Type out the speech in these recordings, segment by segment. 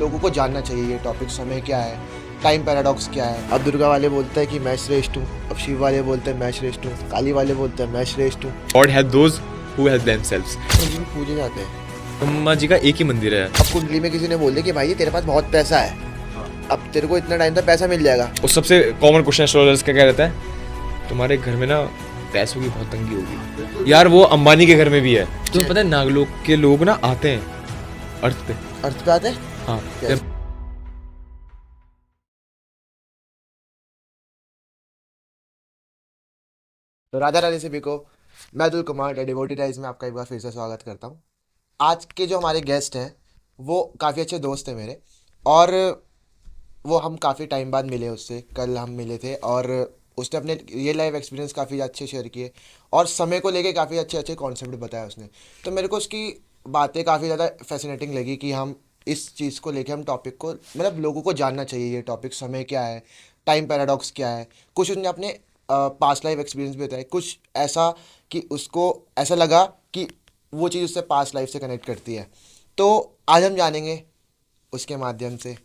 लोगों को जानना चाहिए ये टॉपिक। समय क्या है, टाइम पैराडॉक्स क्या है। अब दुर्गा वाले बोलते हैं कि मैं श्रेष्ठ हूँ, अब शिव वाले बोलते हैं मैं श्रेष्ठ हूँ, काली वाले बोलते हैं मैं श्रेष्ठ हूँ। God has those who help themselves. तो पूजे जाते हैं। ब्रह्मा जी का एक ही मंदिर है। अब कुंडली में किसी ने बोल दिया कि भाई तेरे पास बहुत पैसा है, अब तेरे को इतना टाइम तक पैसा मिल जाएगा। और सबसे कॉमन क्वेश्चन एस्ट्रोलॉजर्स का क्या रहता है, तुम्हारे घर में ना पैसों की बहुत तंगी होगी। यार वो अंबानी के घर में भी है। तुम्हें पता है नागलोक के लोग ना आते हैं अर्थ पे। अर्थ पे आते हैं। हाँ कैसे? तो राधा रानी से को मैं अतुल कुमार डिवोटी टाइज में आपका एक बार फिर से स्वागत करता हूँ। आज के जो हमारे गेस्ट हैं वो काफ़ी अच्छे दोस्त हैं मेरे, और वो हम काफ़ी टाइम बाद मिले उससे। कल हम मिले थे और उसने अपने रियल लाइफ एक्सपीरियंस काफ़ी अच्छे शेयर किए और समय को लेके काफ़ी अच्छे अच्छे कॉन्सेप्ट बताया उसने। तो मेरे को उसकी बातें काफ़ी ज़्यादा फैसिनेटिंग लगी कि हम इस चीज़ को लेके हम टॉपिक को, मतलब लोगों को जानना चाहिए ये टॉपिक। समय क्या है, टाइम पैराडॉक्स क्या है। कुछ उसने अपने पास्ट लाइफ एक्सपीरियंस भी बताए, कुछ ऐसा कि उसको ऐसा लगा कि वो चीज़ उससे पास्ट लाइफ से कनेक्ट करती है। तो आज हम जानेंगे उसके माध्यम से।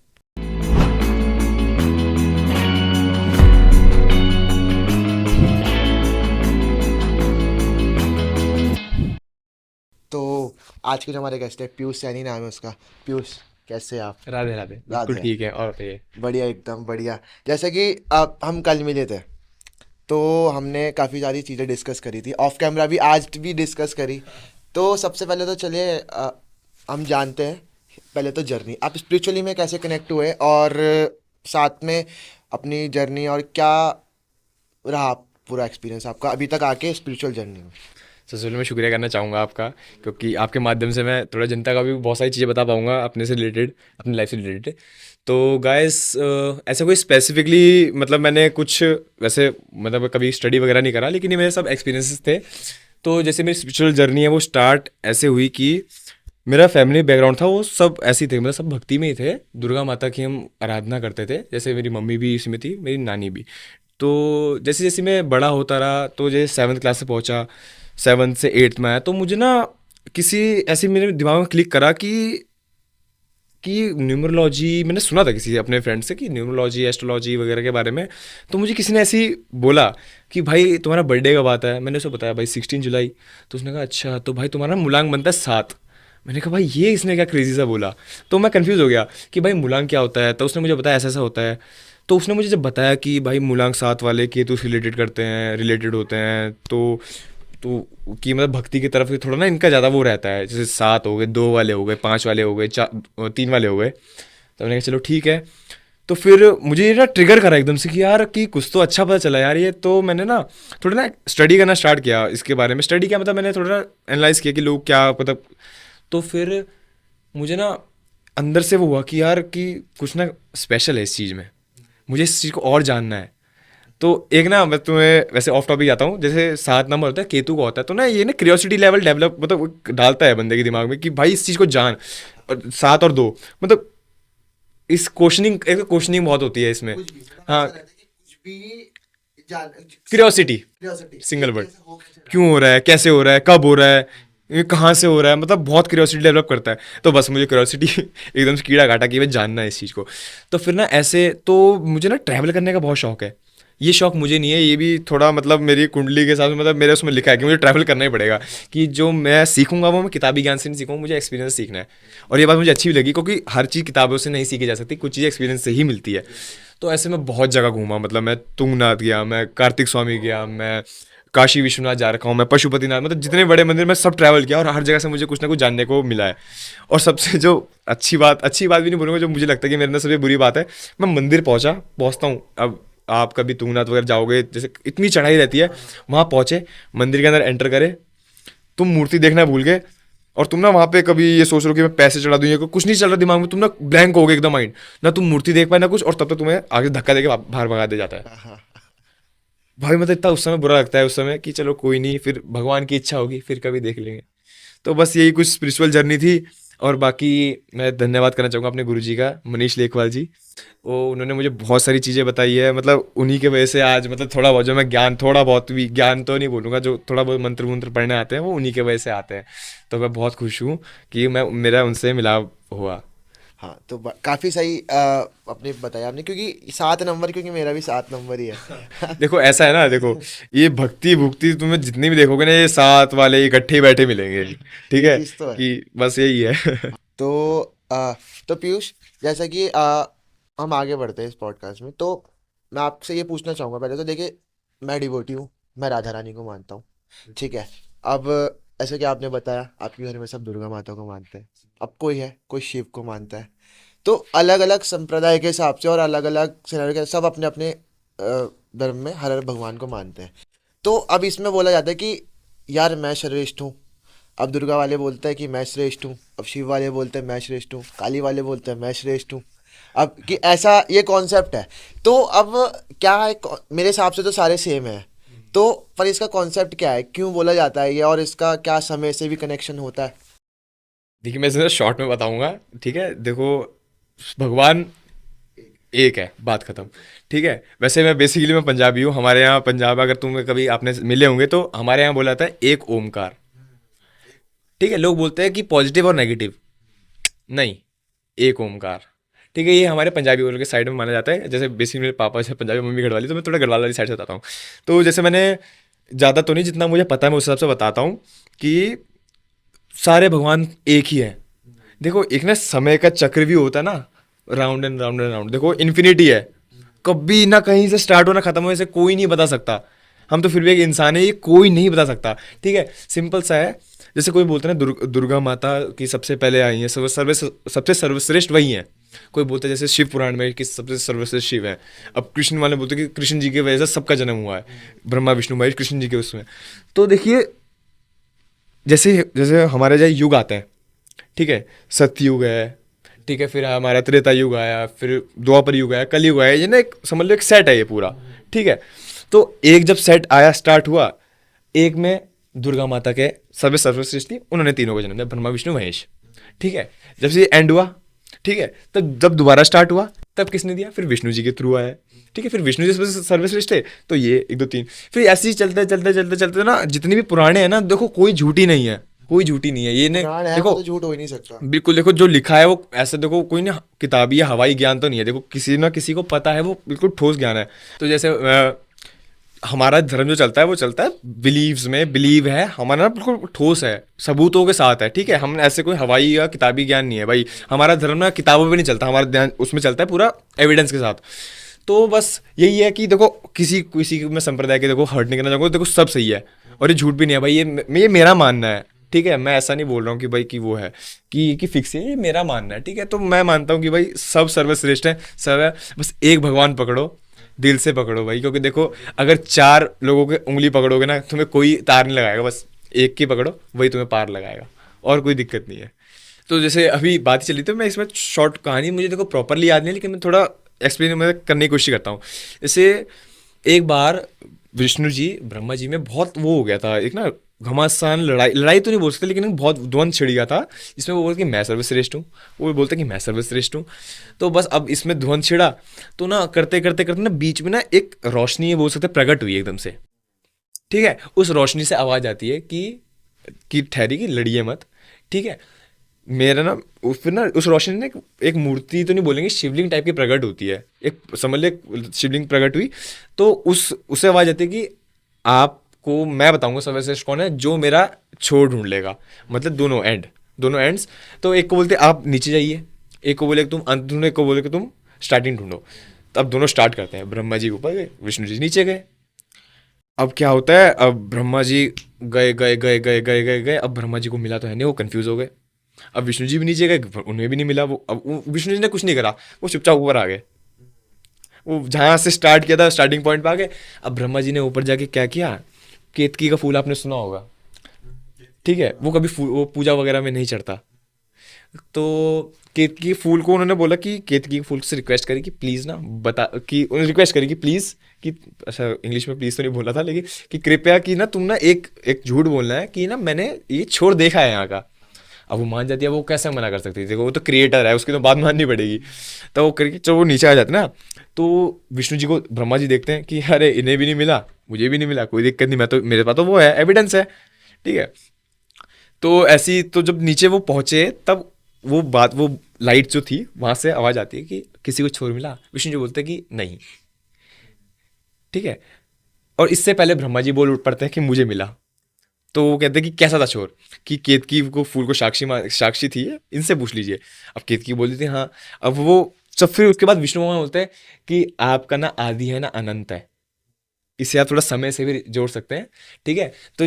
तो आज के जो हमारे गेस्ट है पीयूष सैनी नाम है उसका। पीयूष कैसे हैं आप? राधे राधे। बिल्कुल राधे। ठीक है। और बताइए। बढ़िया, एकदम बढ़िया। जैसे कि अब हम कल मिले थे तो हमने काफ़ी सारी चीज़ें डिस्कस करी थी, ऑफ कैमरा भी आज भी डिस्कस करी। तो सबसे पहले तो चलिए हम जानते हैं पहले तो जर्नी, आप स्पिरिचुअली में कैसे कनेक्ट हुए, और साथ में अपनी जर्नी और क्या रहा पूरा एक्सपीरियंस आपका अभी तक आके स्पिरिचुअल जर्नी में। सबसे पहले मैं शुक्रिया करना चाहूँगा आपका, क्योंकि आपके माध्यम से मैं थोड़ा जनता का भी बहुत सारी चीज़ें बता पाऊँगा अपने से रिलेटेड, अपनी लाइफ से रिलेटेड। तो गाइस ऐसा कोई स्पेसिफिकली मतलब मैंने कुछ वैसे मतलब कभी स्टडी वगैरह नहीं करा, लेकिन ये मेरे सब एक्सपीरियंसेस थे। तो जैसे मेरी स्पिरिचुअल जर्नी है वो स्टार्ट ऐसे हुई कि मेरा फैमिली बैकग्राउंड था वो सब ऐसे ही थे, मतलब सब भक्ति में ही थे। दुर्गा माता की हम आराधना करते थे, जैसे मेरी मम्मी भी इसी में थी, मेरी नानी भी। तो जैसे जैसे मैं बड़ा होता रहा तो जैसे 7th क्लास से पहुंचा, 7th से 8th में आया, तो मुझे ना किसी ऐसे मेरे दिमाग में क्लिक करा कि न्यूमरोलॉजी मैंने सुना था किसी अपने फ्रेंड से कि न्यूमरोलॉजी एस्ट्रोलॉजी वगैरह के बारे में। तो मुझे किसी ने ऐसे ही बोला कि भाई तुम्हारा बर्थडे कब आता है। मैंने उसे बताया भाई 16 जुलाई। तो उसने कहा अच्छा, तो भाई तुम्हारा मूलांक बनता है 7। मैंने कहा भाई ये इसने क्या क्रेजी सा बोला। तो मैं कंफ्यूज हो गया कि भाई मूलांक क्या होता है। तो उसने मुझे बताया ऐसा ऐसा होता है। तो उसने मुझे जब बताया कि भाई मूलांक 7 वाले केतु से रिलेटेड करते हैं, रिलेटेड होते हैं, तो कि मतलब भक्ति की तरफ थोड़ा ना इनका ज़्यादा वो रहता है। जैसे 7 हो गए, 2 वाले हो गए, 5 वाले हो गए, 3 वाले हो गए। तो मैंने कहा चलो ठीक है। तो फिर मुझे ये ना ट्रिगर करा एकदम से कि यार कि कुछ तो अच्छा पता चला यार ये। तो मैंने ना थोड़ा ना स्टडी करना स्टार्ट किया इसके बारे में। स्टडी क्या मतलब मैंने थोड़ा एनालाइज किया कि लोग क्या मतलब। तो फिर मुझे ना अंदर से वो हुआ कि यार कि कुछ ना स्पेशल है इस चीज़ में, मुझे इस चीज़ को और जानना है। तो एक ना मैं तुम्हें वैसे ऑफ टॉपिक जाता हूँ। जैसे 7 नंबर होता है केतु का होता है, तो ना ये ना क्यूरियोसिटी लेवल डेवलप मतलब वो डालता है बंदे के दिमाग में कि भाई इस चीज़ को जान। और 7 और 2 मतलब इस क्वेश्चनिंग, एक क्वेश्चनिंग बहुत होती है इसमें। कुछ भी मतलब हाँ, ऐसा रहता है कि कुछ भी जान, क्यूरियोसिटी, क्यूरियोसिटी सिंगल वर्ड। कैसे हो, कैसे रहा। क्यों हो रहा है, कैसे हो रहा है, कब हो रहा है, ये कहाँ से हो रहा है, मतलब बहुत क्यूरियोसिटी डेवलप करता है। तो बस मुझे क्यूरियोसिटी एकदम से कीड़ा काटा कि मैं जानना है इस चीज़ को। तो फिर ना ऐसे तो मुझे ना ट्रैवल करने का बहुत शौक है। ये शौक मुझे नहीं है, ये भी थोड़ा मतलब मेरी कुंडली के हिसाब से मतलब मेरे उसमें लिखा है कि मुझे ट्रैवल करना ही पड़ेगा। कि जो मैं सीखूंगा वो मैं किताबी ज्ञान से नहीं सीखूंगा, मुझे एक्सपीरियंस सीखना है। और ये बात मुझे अच्छी भी लगी, क्योंकि हर चीज़ किताबों से नहीं सीखी जा सकती, कुछ चीज़ एक्सपीरियंस से ही मिलती है। तो ऐसे मैं बहुत जगह घूमा, मतलब मैं तुंगनाथ गया, मैं कार्तिक स्वामी गया, मैं काशी विश्वनाथ जा रखा हूँ, मैं पशुपतिनाथ, मतलब जितने बड़े मंदिर मैं सब ट्रैवल किया, और हर जगह से मुझे कुछ ना कुछ जानने को मिला है। और सबसे जो अच्छी बात भी नहीं बोलूँगा, जो मुझे लगता है कि मेरे अंदर सबसे बुरी बात है, मैं मंदिर पहुँचता हूँ। अब आप कभी तुंगनाथ वगैरह जाओगे, जैसे इतनी चढ़ाई रहती है, वहाँ पहुँचे, मंदिर के अंदर एंटर करे, तुम मूर्ति देखना भूल गए, और तुम ना वहाँ पे कभी ये सोच रहे हो कि मैं पैसे चढ़ा दूँ, या कुछ नहीं चल रहा दिमाग में, तुम ना ब्लैंक हो गए एकदम माइंड, ना तुम मूर्ति देख पाए ना कुछ, और तब तक तुम्हें आगे धक्का देके बाहर भगा दे जाता है। हाँ। भाई मतलब इतना उस समय बुरा लगता है उस समय कि चलो कोई नहीं, फिर भगवान की इच्छा होगी फिर कभी देख लेंगे। तो बस यही कुछ स्पिरिचुअल जर्नी थी। और बाकी मैं धन्यवाद करना चाहूँगा अपने गुरुजी का, मनीष लेखवाल जी। वो उन्होंने मुझे बहुत सारी चीज़ें बताई है, मतलब उन्हीं के वजह से आज मतलब थोड़ा बहुत जो मैं ज्ञान, थोड़ा बहुत भी ज्ञान तो नहीं बोलूँगा, जो थोड़ा बहुत मंत्र वंत्र पढ़ने आते हैं वो उन्हीं के वजह से आते हैं। तो मैं बहुत खुश हूँ कि मैं मेरा उनसे मिलाव हुआ। हाँ तो काफ़ी सही अपने बताया आपने, क्योंकि 7 नंबर, क्योंकि मेरा भी 7 नंबर ही है। देखो ऐसा है ना, देखो ये भक्ति भुक्ति तुम्हें जितनी भी देखोगे ना, ये साथ वाले इकट्ठे ही बैठे मिलेंगे, ठीक ये है, चीज़ तो है। कि बस यही है। तो तो पीयूष, जैसा कि हम आगे बढ़ते हैं इस पॉडकास्ट में, तो मैं आपसे ये पूछना चाहूँगा। पहले तो देखिए, मैं डिवोटी हूँ, मैं राधा रानी को मानता हूँ, ठीक है। अब ऐसे कि आपने बताया आपके घर में सब दुर्गा माता को मानते हैं, अब कोई है कोई शिव को मानता है, तो अलग अलग संप्रदाय के हिसाब से और अलग अलग सिनेरियो के सब अपने अपने धर्म में हर हर भगवान को मानते हैं। तो अब इसमें बोला जाता है कि यार मैं श्रेष्ठ हूँ। अब दुर्गा वाले बोलते हैं कि मैं श्रेष्ठ हूँ, अब शिव वाले बोलते हैं मैं श्रेष्ठ हूँ, काली वाले बोलते हैं मैं श्रेष्ठ हूँ। अब कि ऐसा ये कॉन्सेप्ट है। तो अब क्या है, मेरे हिसाब से तो सारे सेम है, तो पर इसका कॉन्सेप्ट क्या है, क्यों बोला जाता है ये, और इसका क्या समय से भी कनेक्शन होता है? देखिए मैं इसे शॉर्ट में बताऊंगा, ठीक है। देखो भगवान एक है, बात खत्म, ठीक है। वैसे मैं पंजाबी हूँ, हमारे यहाँ पंजाब, अगर तुम्हें कभी आपने मिले होंगे तो हमारे यहाँ बोला जाता है एक ओमकार, ठीक है। लोग बोलते हैं कि पॉजिटिव और नेगेटिव, नहीं, एक ओमकार, ठीक है। ये हमारे पंजाबी वालों के साइड में माना जाता है। जैसे बेसिकली मेरे पापा से पंजाबी, मम्मी गढ़वाली, तो मैं थोड़ा गढ़वाल वाली साइड से बताता हूँ। तो जैसे मैंने ज़्यादा तो नहीं, जितना मुझे पता है मैं उस हिसाब से बताता हूँ कि सारे भगवान एक ही हैं। देखो एक ना समय का चक्र भी होता है ना, round and round and round. देखो इन्फिनिटी है, कभी ना कहीं से स्टार्ट हो ना खत्म हो, इसे कोई नहीं बता सकता। हम तो फिर भी एक इंसान है, ये कोई नहीं बता सकता, ठीक है। सिंपल सा है। जैसे कोई बोलते हैं ना दुर्गा माता की सबसे पहले आई है, सबसे सर्वश्रेष्ठ वही है। कोई बोलता है जैसे शिव पुराण में कि सबसे सर्वश्रेष्ठ शिव है। अब कृष्ण वाले बोलते हैं कि कृष्ण जी की वजह से सबका जन्म हुआ है, ब्रह्मा विष्णु महेश कृष्ण जी के उसमें। तो देखिए जैसे जैसे हमारे जहाँ युग आता है, ठीक है, सतयुग है, ठीक है, फिर हमारा त्रेता युग आया, फिर द्वापर युग आया, कलयुग आया, ये ना एक समझ लो एक सेट है ये पूरा, ठीक है। तो एक जब सेट आया, स्टार्ट हुआ, एक में दुर्गा माता के सर्वश्रेष्ठ थी, उन्होंने तीनों को जन्म दिया, ब्रह्मा विष्णु महेश, ठीक है। जब से ये एंड हुआ, ठीक है, तब जब दोबारा स्टार्ट हुआ तब किसने दिया, फिर विष्णु जी के थ्रू आया, ठीक है। फिर विष्णु जी सर्वश्रेष्ठ है, तो ये एक दो तीन, फिर ऐसे ही चलते चलते चलते चलते ना, जितने भी पुराने हैं ना, देखो कोई झूठी नहीं है, कोई झूठी नहीं है ये ने। पुराण है वो देखो तो झूठ हो ही नहीं सकता। बिल्कुल, देखो जो लिखा है वो ऐसे, देखो कोई ना किताबी या हवाई ज्ञान तो नहीं है, देखो किसी ना किसी को पता है, वो बिल्कुल ठोस ज्ञान है। तो जैसे हमारा धर्म जो चलता है वो चलता है बिलीव्स में, बिलीव है हमारा ना, बिल्कुल ठोस है, सबूतों के साथ है, ठीक है। हम ऐसे कोई हवाई या किताबी ज्ञान नहीं है भाई, हमारा धर्म ना किताबों पे नहीं चलता, हमारा ध्यान उसमें चलता है पूरा एविडेंस के साथ। तो बस यही है कि देखो किसी किसी मैं संप्रदाय के देखो हर्ट नहीं करना चाहूँगा, देखो सब सही है और ये झूठ भी नहीं है भाई, ये मेरा मानना है, ठीक है। मैं ऐसा नहीं बोल रहा हूँ कि भाई कि वो है कि फिक्स है, ये मेरा मानना है, ठीक है। तो मैं मानता हूँ कि भाई सब सर्वश्रेष्ठ है, सब है, बस एक भगवान पकड़ो, दिल से पकड़ो भाई, क्योंकि देखो अगर चार लोगों के उंगली पकड़ोगे ना, तुम्हें कोई तार नहीं लगाएगा, बस एक की पकड़ो, वही तुम्हें पार लगाएगा, और कोई दिक्कत नहीं है। तो जैसे अभी बात चली, तो मैं इसमें शॉर्ट कहानी मुझे देखो प्रॉपरली याद नहीं है, लेकिन मैं थोड़ा एक्सप्लेन मैं करने की कोशिश करता हूँ। जैसे एक बार विष्णु जी ब्रह्मा जी में बहुत वो हो गया था, एक ना घमासान, लड़ाई लड़ाई तो नहीं बोल सकते, लेकिन एक बहुत द्वंद छिड़ गया था, जिसमें वो बोलते कि मैं सर्वश्रेष्ठ हूँ, वो भी बोलते कि मैं सर्वश्रेष्ठ हूँ। तो बस अब इसमें ध्वंद छिड़ा, तो ना करते करते करते ना बीच में ना एक रोशनी, ये बोल सकते प्रकट हुई एकदम से, ठीक है। उस रोशनी से आवाज़ आती है कि ठहरी, की लड़िए मत, ठीक है। मेरा ना फिर ना उस रोशनी ने एक मूर्ति तो नहीं बोलेंगे, शिवलिंग टाइप की प्रकट होती है, एक समझ ले शिवलिंग प्रकट हुई। तो उससे आवाज़ आती है कि आपको मैं बताऊंगा सर्वश्रेष्ठ कौन है, जो मेरा छोर ढूंढ लेगा, मतलब दोनों एंड्स। तो एक को बोलते आप नीचे जाइए, एक को बोले कि तुम अंत ढूंढो, एक को बोले कि तुम स्टार्टिंग ढूंढो। तो अब दोनों स्टार्ट करते हैं, ब्रह्मा जी ऊपर गए, विष्णु जी नीचे गए। अब क्या होता है, अब ब्रह्मा जी गए गए गए गए गए गए गए, अब ब्रह्मा जी को मिला तो है नहीं, वो कंफ्यूज हो गए। अब विष्णु जी भी नीचे गए, उन्हें भी नहीं मिला, विष्णु जी ने कुछ नहीं करा, वो चुपचाप ऊपर आ गए, वो जहाँ से स्टार्ट किया था स्टार्टिंग पॉइंट पे आ गए। अब ब्रह्मा जी ने ऊपर जाके क्या किया, केतकी का फूल आपने सुना होगा, ठीक है, वो कभी वो पूजा वगैरह में नहीं चढ़ता। तो केतकी फूल को उन्होंने बोला कि केतकी फूल से रिक्वेस्ट करी कि प्लीज़ ना बता, कि उन्होंने रिक्वेस्ट करी कि प्लीज़, कि अच्छा इंग्लिश में प्लीज़ तो नहीं बोला था, लेकिन कि कृपया कि ना तुम ना एक एक झूठ बोलना है कि ना मैंने ये छोड़ देखा है यहाँ का। अब वो मान जाती है, वो कैसे मना कर सकती थी, देखो वो तो क्रिएटर है, उसकी तो बात माननी पड़ेगी। तो वो करके जब वो नीचे आ जाते ना, तो विष्णु जी को ब्रह्मा जी देखते हैं कि अरे इन्हें भी नहीं मिला, मुझे भी नहीं मिला, कोई दिक्कत नहीं, मैं तो मेरे पास तो वो है, एविडेंस है, ठीक है। तो ऐसी तो जब नीचे वो पहुंचे, तब वो बात, वो लाइट जो थी वहाँ से आवाज़ आती है कि किसी को छोर मिला, विष्णु जी बोलते हैं कि नहीं, ठीक है। और इससे पहले ब्रह्मा जी बोल उठ पड़ते हैं कि मुझे मिला। तो वो कहते हैं कि कैसा था चोर, कि केतकी को फूल को साक्षी थी, इनसे पूछ लीजिए। अब केतकी बोलती थी हाँ। अब वो सब, फिर उसके बाद विष्णु भगवान बोलते हैं कि आपका ना आदि है ना अनंत है। इसे आप थोड़ा समय से भी जोड़ सकते हैं, ठीक है। तो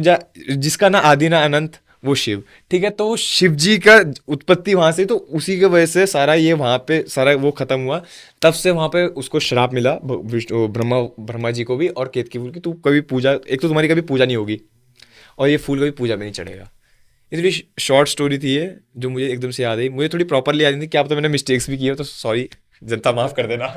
जिसका ना आदि ना अनंत, वो शिव, ठीक है। तो शिव जी का उत्पत्ति वहां से, तो उसी के वजह से सारा ये वहां पे सारा वो खत्म हुआ। तब से वहां पे उसको श्राप मिला, विष्णु ब्रह्मा ब्रह्मा जी को भी और केतकी फूल की, तू कभी पूजा, एक तो तुम्हारी कभी पूजा नहीं होगी और ये फूल कभी पूजा में नहीं चढ़ेगा। ये थोड़ी शॉर्ट स्टोरी थी ये, जो मुझे एकदम से याद आई। मुझे थोड़ी प्रॉपरली याद नहीं थी, क्या पता मैंने मिस्टेक्स भी किए हो, तो सॉरी, जनता माफ कर देना।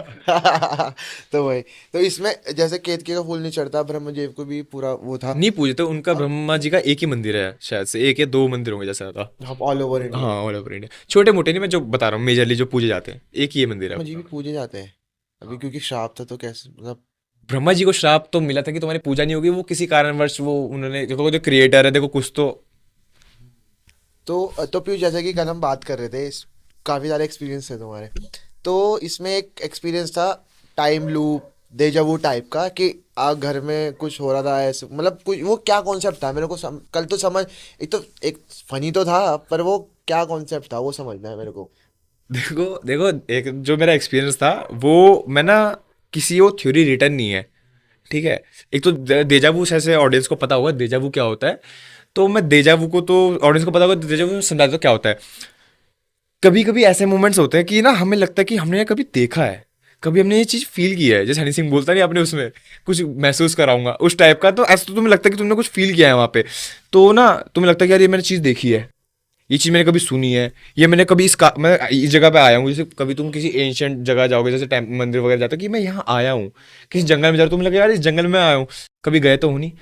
तो वही, तो इसमें जैसे केतकी का फूल नहीं चढ़ता, ब्रह्मदेव को भी पूरा वो था। नहीं पूजे तो उनका ब्रह्मा जी का एक ही मंदिर है शायद से, एक या दो मंदिर होंगे जैसा था। हाँ, ऑल ओवर इंडिया। हाँ, ऑल ओवर इंडिया, छोटे मोटे नहीं, मैं जो बता रहा हूँ मेजरली जो पूजे जाते हैं, एक ही ये मंदिर है मुझे भी उनका। पूजे जाते हैं अभी, क्योंकि श्राप था तो कैसे मतलब। ब्रह्मा जी को श्राप तो मिला था कि तुम्हारी पूजा नहीं होगी, वो किसी कारणवश वो उन्होंने, देखो जो क्रिएटर है, देखो कुछ तो। तो पीयूष, जैसे कि कल हम बात कर रहे थे, काफ़ी सारे एक्सपीरियंस थे तुम्हारे। तो इसमें एक एक्सपीरियंस था टाइम लूप डेजा वू टाइप का, कि घर में कुछ हो रहा था ऐसे, मतलब कुछ वो क्या कॉन्सेप्ट था मेरे को कल तो समझ, एक फनी तो था, पर वो क्या कॉन्सेप्ट था वो समझना है मेरे को। देखो देखो, एक जो मेरा एक्सपीरियंस था, वो मैं ना, किसी वो थ्योरी रिटर्न नहीं है, ठीक है। एक तो देजावू, ऐसे ऑडियंस को पता होगा देजावू क्या होता है, तो मैं देजावू को, तो ऑडियंस को पता होगा देजावू समझा दो क्या होता है। कभी कभी ऐसे मोमेंट्स होते हैं कि ना हमें लगता है कि हमने ये कभी देखा है, कभी हमने ये चीज़ फील किया है, जैसे हनी सिंह बोलता नहीं आपने उसमें कुछ महसूस कराऊंगा, उस टाइप का। तो ऐसा तो तुम्हें लगता है कि तुमने कुछ फील किया है वहाँ पे, तो ना तुम्हें लगता है कि यार ये मैंने चीज़ देखी है, ये चीज़ मैंने कभी सुनी है, ये मैंने कभी मैं इस जगह पे आया हूँ। जैसे कभी तुम किसी एंशियंट जगह जाओगे, जैसे मंदिर वगैरह जाते हो, कि मैं यहाँ आया हूँ, किसी जंगल में जा रहा हूँ, तुम्हें लगे यार इस जंगल में आया हूँ, कभी गए तो हो नहीं,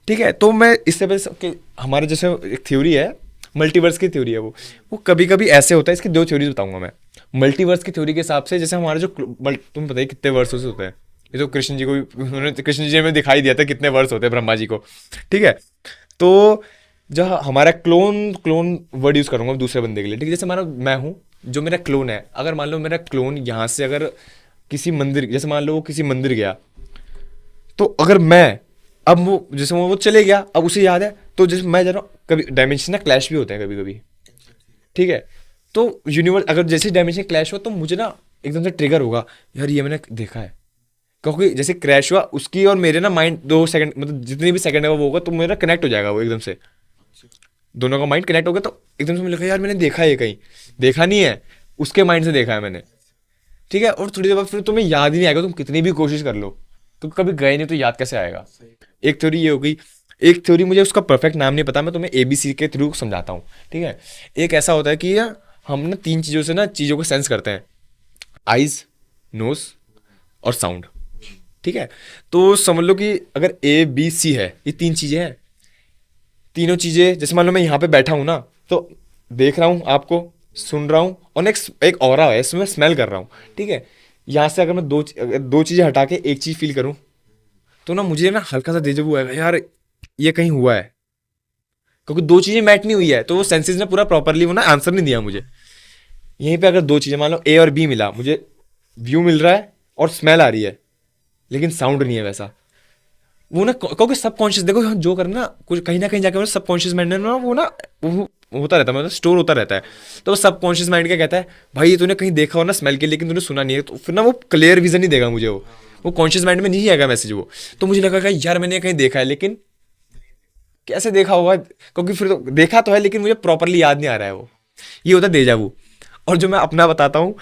ठीक है। तो मैं इससे वजह से कि हमारे जैसे एक थ्योरी है, मल्टीवर्स की थ्योरी है वो कभी कभी ऐसे होता है। इसकी दो थ्योरीज बताऊंगा मैं। मल्टीवर्स की थ्योरी के हिसाब से, जैसे हमारे जो तुम्हें पता है कितने वर्षों से होते हैं, ये तो कृष्ण जी को भी, उन्होंने कृष्ण जी में दिखाई दिया था कितने वर्ष होते हैं ब्रह्मा जी को, ठीक है। तो जो हमारा क्लोन क्लोन वर्ड यूज़ करूंगा दूसरे बंदे के लिए, ठीक है। जैसे हमारा मैं हूँ, जो मेरा क्लोन है, अगर मान लो मेरा क्लोन यहाँ से अगर किसी मंदिर, जैसे मान लो वो किसी मंदिर गया, तो अगर मैं, अब वो जैसे वो चले गया, अब उसे याद है, तो जैसे मैं जा रहा हूँ, कभी डायमेंशन ना क्लैश भी होते हैं कभी कभी, ठीक है। तो यूनिवर्स अगर जैसे डायमेंशन क्लैश हो, तो मुझे ना एकदम से ट्रिगर होगा, यार ये मैंने देखा है। क्योंकि जैसे क्रैश हुआ, उसकी और मेरे ना माइंड 2 सेकंड, मतलब जितनी भी सेकंड है वो होगा, तो मेरा कनेक्ट हो जाएगा वो एकदम से, दोनों का माइंड कनेक्ट हो गया। तो एकदम से मुझे लगा यार मैंने देखा है, कहीं देखा नहीं है, उसके माइंड से देखा है मैंने, ठीक है। और थोड़ी देर बाद फिर तुम्हें याद ही नहीं आएगा, तुम कितनी भी कोशिश कर लो, तुम कभी गए नहीं तो याद कैसे आएगा। एक थ्योरी ये हो गई। एक थ्योरी, मुझे उसका परफेक्ट नाम नहीं पता, मैं तुम्हें ABC के थ्रू समझाता हूँ, ठीक है। एक ऐसा होता है कि यार हम ना 3 चीज़ों से ना चीज़ों को सेंस करते हैं, आइज, नोज और साउंड, ठीक है। तो समझ लो कि अगर ABC है, ये 3 चीज़ें हैं, तीनों चीज़ें, जैसे मान लो मैं यहाँ पे बैठा हूँ ना, तो देख रहा हूँ आपको, सुन रहा हूँ, और एक ऑरा है, इसमें स्मेल कर रहा हूँ, ठीक है। यहाँ से अगर मैं दो चीज़ें हटा के एक चीज़ फील करूँ, तो ना मुझे ना हल्का सा déjà vu आएगा, यार ये कहीं हुआ है, क्योंकि 2 चीज़ें मैच नहीं हुई है, तो वो सेंसेस ने पूरा प्रॉपरली वो ना आंसर नहीं दिया मुझे। यहीं पे अगर 2 चीज़ें, मान लो A और B मिला, मुझे व्यू मिल रहा है और स्मेल आ रही है, लेकिन साउंड नहीं है वैसा, वो ना, क्योंकि सबकॉन्शियस, देखो हम जो करना कुछ कहीं ना कहीं जाके सबकॉन्शियस माइंड में ना वो ना वो होता रहता है, मतलब स्टोर होता रहता है। तो वो सबकॉन्शियस माइंड क्या कहता है, भाई ये तूने कहीं देखा हो ना स्मेल के, लेकिन तूने सुना नहीं है, तो फिर ना वो क्लियर विजन नहीं देगा मुझे, वो कॉन्शियस माइंड में नहीं आएगा मैसेज वो। तो मुझे लगा कि यार मैंने ये कहीं देखा है, लेकिन कैसे देखा होगा, क्योंकि फिर तो देखा तो है, लेकिन मुझे प्रॉपरली याद नहीं आ रहा है वो। ये होता है डेजा वू। और जो मैं अपना बताता हूँ,